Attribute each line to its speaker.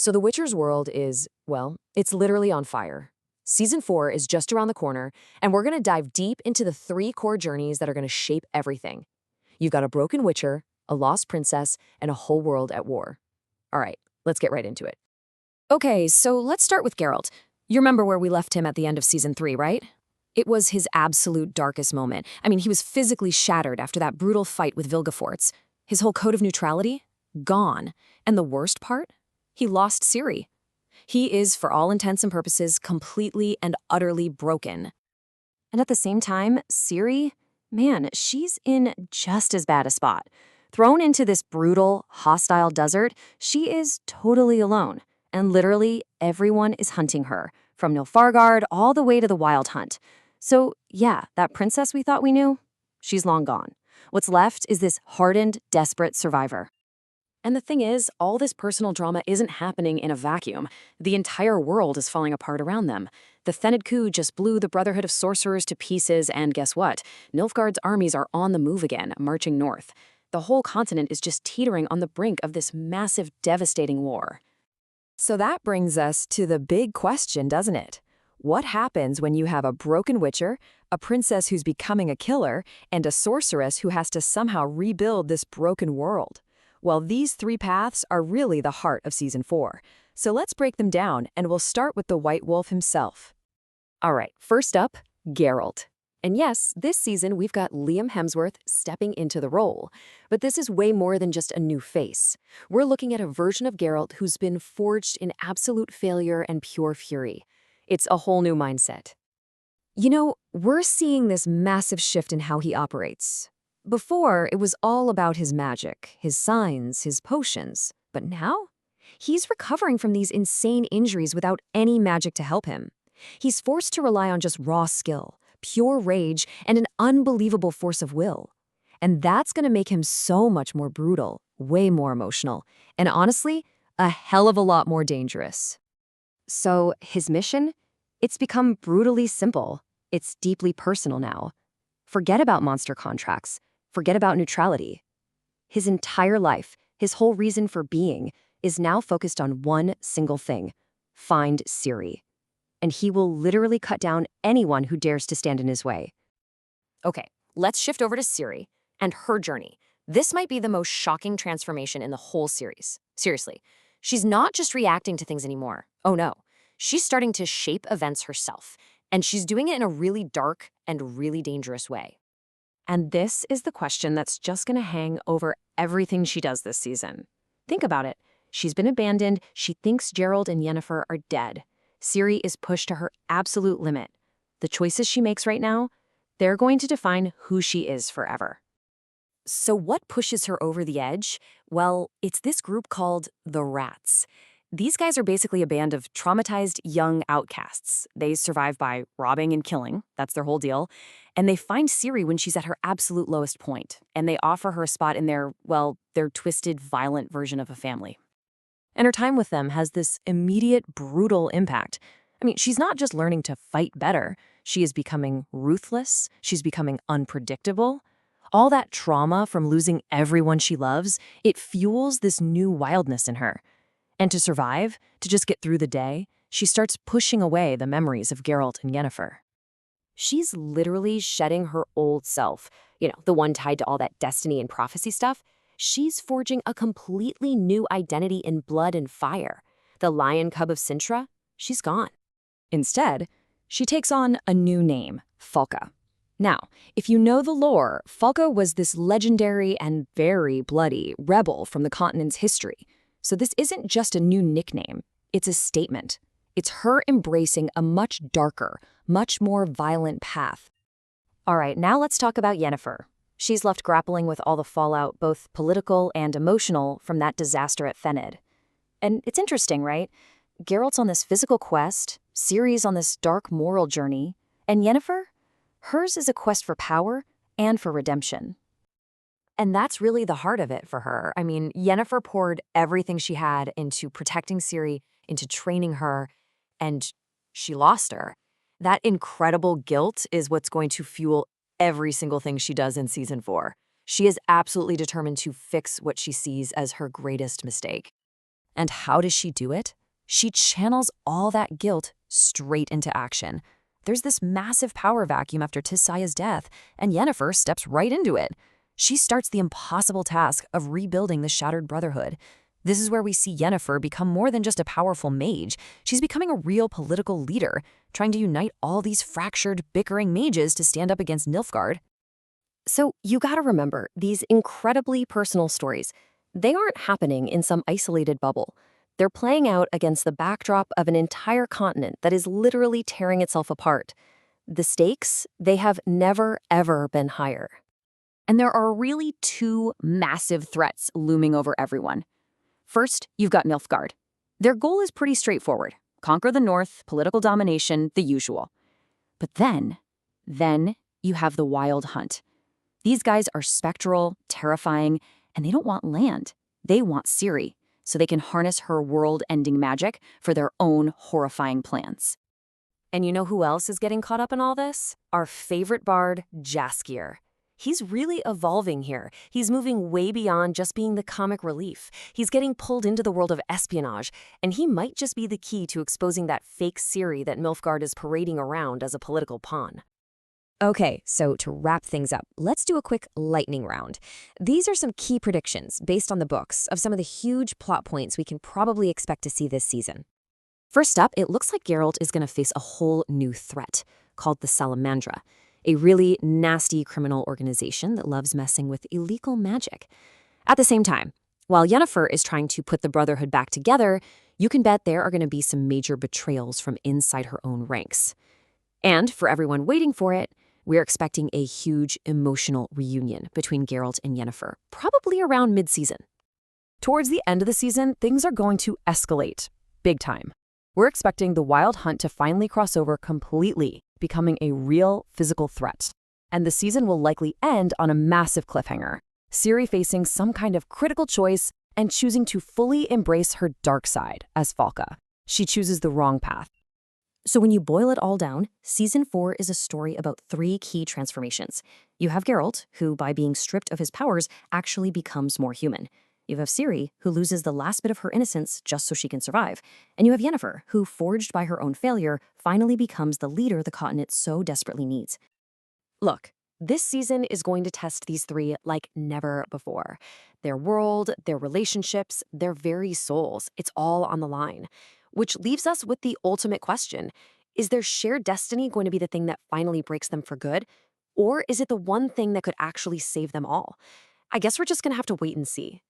Speaker 1: So The Witcher's world is, well, it's literally on fire. Season 4 is just around the corner, and we're going to dive deep into the 3 core journeys that are going to shape everything. You've got a broken Witcher, a lost princess, and a whole world at war. All right, let's get right into it. Okay, so let's start with Geralt. You remember where we left him at the end of Season 3, right? It was his absolute darkest moment. I mean, he was physically shattered after that brutal fight with Vilgefortz. His whole code of neutrality? Gone. And the worst part? He lost Ciri. He is, for all intents and purposes, completely and utterly broken. And at the same time, Ciri, man, she's in just as bad a spot. Thrown into this brutal, hostile desert, she is totally alone. And literally, everyone is hunting her, from Nilfgaard all the way to the Wild Hunt. So, yeah, that princess we thought we knew, she's long gone. What's left is this hardened, desperate survivor. And the thing is, all this personal drama isn't happening in a vacuum. The entire world is falling apart around them. The Thenid coup just blew the Brotherhood of Sorcerers to pieces, and guess what? Nilfgaard's armies are on the move again, marching north. The whole continent is just teetering on the brink of this massive, devastating war. So that brings us to the big question, doesn't it? What happens when you have a broken Witcher, a princess who's becoming a killer, and a sorceress who has to somehow rebuild this broken world? Well, these 3 paths are really the heart of Season 4. So let's break them down, and we'll start with the White Wolf himself. All right, first up, Geralt. And yes, this season we've got Liam Hemsworth stepping into the role. But this is way more than just a new face. We're looking at a version of Geralt who's been forged in absolute failure and pure fury. It's a whole new mindset. You know, we're seeing this massive shift in how he operates. Before, it was all about his magic, his signs, his potions. But now? He's recovering from these insane injuries without any magic to help him. He's forced to rely on just raw skill, pure rage, and an unbelievable force of will. And that's going to make him so much more brutal, way more emotional, and honestly, a hell of a lot more dangerous. So, his mission? It's become brutally simple. It's deeply personal now. Forget about monster contracts. Forget about neutrality. His entire life, his whole reason for being, is now focused on one single thing: find Ciri. And he will literally cut down anyone who dares to stand in his way. Okay, let's shift over to Ciri and her journey. This might be the most shocking transformation in the whole series. Seriously, she's not just reacting to things anymore. Oh no, she's starting to shape events herself, and she's doing it in a really dark and really dangerous way. And this is the question that's just going to hang over everything she does this season. Think about it. She's been abandoned. She thinks Geralt and Yennefer are dead. Ciri is pushed to her absolute limit. The choices she makes right now, they're going to define who she is forever. So what pushes her over the edge? Well, it's this group called the Rats. These guys are basically a band of traumatized young outcasts. They survive by robbing and killing. That's their whole deal. And they find Ciri when she's at her absolute lowest point. And they offer her a spot in their twisted, violent version of a family. And her time with them has this immediate, brutal impact. I mean, she's not just learning to fight better. She is becoming ruthless. She's becoming unpredictable. All that trauma from losing everyone she loves, it fuels this new wildness in her. And to survive, to just get through the day, she starts pushing away the memories of Geralt and Yennefer. She's literally shedding her old self, the one tied to all that destiny and prophecy stuff. She's forging a completely new identity in blood and fire. The lion cub of Sintra, she's gone. Instead, she takes on a new name, Falka. Now, if you know the lore, Falka was this legendary and very bloody rebel from the continent's history. So this isn't just a new nickname, it's a statement. It's her embracing a much darker, much more violent path. All right, now let's talk about Yennefer. She's left grappling with all the fallout, both political and emotional, from that disaster at Thenid. And it's interesting, right? Geralt's on this physical quest, Ciri's on this dark moral journey, and Yennefer? Hers is a quest for power and for redemption. And that's really the heart of it for her. I mean, Yennefer poured everything she had into protecting Ciri, into training her, and she lost her. That incredible guilt is what's going to fuel every single thing she does in Season 4. She is absolutely determined to fix what she sees as her greatest mistake.
Speaker 2: And how does she do it? She channels all that guilt straight into action. There's this massive power vacuum after Tissaya's death, and Yennefer steps right into it. She starts the impossible task of rebuilding the shattered brotherhood. This is where we see Yennefer become more than just a powerful mage. She's becoming a real political leader, trying to unite all these fractured, bickering mages to stand up against Nilfgaard.
Speaker 1: So you gotta remember, these incredibly personal stories, they aren't happening in some isolated bubble. They're playing out against the backdrop of an entire continent that is literally tearing itself apart. The stakes, they have never, ever been higher.
Speaker 2: And there are really two massive threats looming over everyone. First, you've got Nilfgaard. Their goal is pretty straightforward. Conquer the north, political domination, the usual. But then you have the Wild Hunt. These guys are spectral, terrifying, and they don't want land. They want Ciri, so they can harness her world-ending magic for their own horrifying plans.
Speaker 1: And you know who else is getting caught up in all this? Our favorite bard, Jaskier. He's really evolving here. He's moving way beyond just being the comic relief. He's getting pulled into the world of espionage, and he might just be the key to exposing that fake Ciri that Nilfgaard is parading around as a political pawn. Okay, so to wrap things up, let's do a quick lightning round. These are some key predictions based on the books of some of the huge plot points we can probably expect to see this season. First up, it looks like Geralt is going to face a whole new threat called the Salamandra, a really nasty criminal organization that loves messing with illegal magic. At the same time, while Yennefer is trying to put the Brotherhood back together, you can bet there are going to be some major betrayals from inside her own ranks. And for everyone waiting for it, we're expecting a huge emotional reunion between Geralt and Yennefer, probably around mid-season. Towards the end of the season, things are going to escalate, big time. We're expecting the Wild Hunt to finally cross over completely, becoming a real physical threat. And the season will likely end on a massive cliffhanger, Ciri facing some kind of critical choice and choosing to fully embrace her dark side as Falca. She chooses the wrong path. So when you boil it all down, Season 4 is a story about 3 key transformations. You have Geralt, who by being stripped of his powers actually becomes more human. You have Ciri, who loses the last bit of her innocence just so she can survive. And you have Yennefer, who, forged by her own failure, finally becomes the leader the continent so desperately needs. Look, this season is going to test these 3 like never before. Their world, their relationships, their very souls, it's all on the line. Which leaves us with the ultimate question. Is their shared destiny going to be the thing that finally breaks them for good? Or is it the one thing that could actually save them all? I guess we're just going to have to wait and see.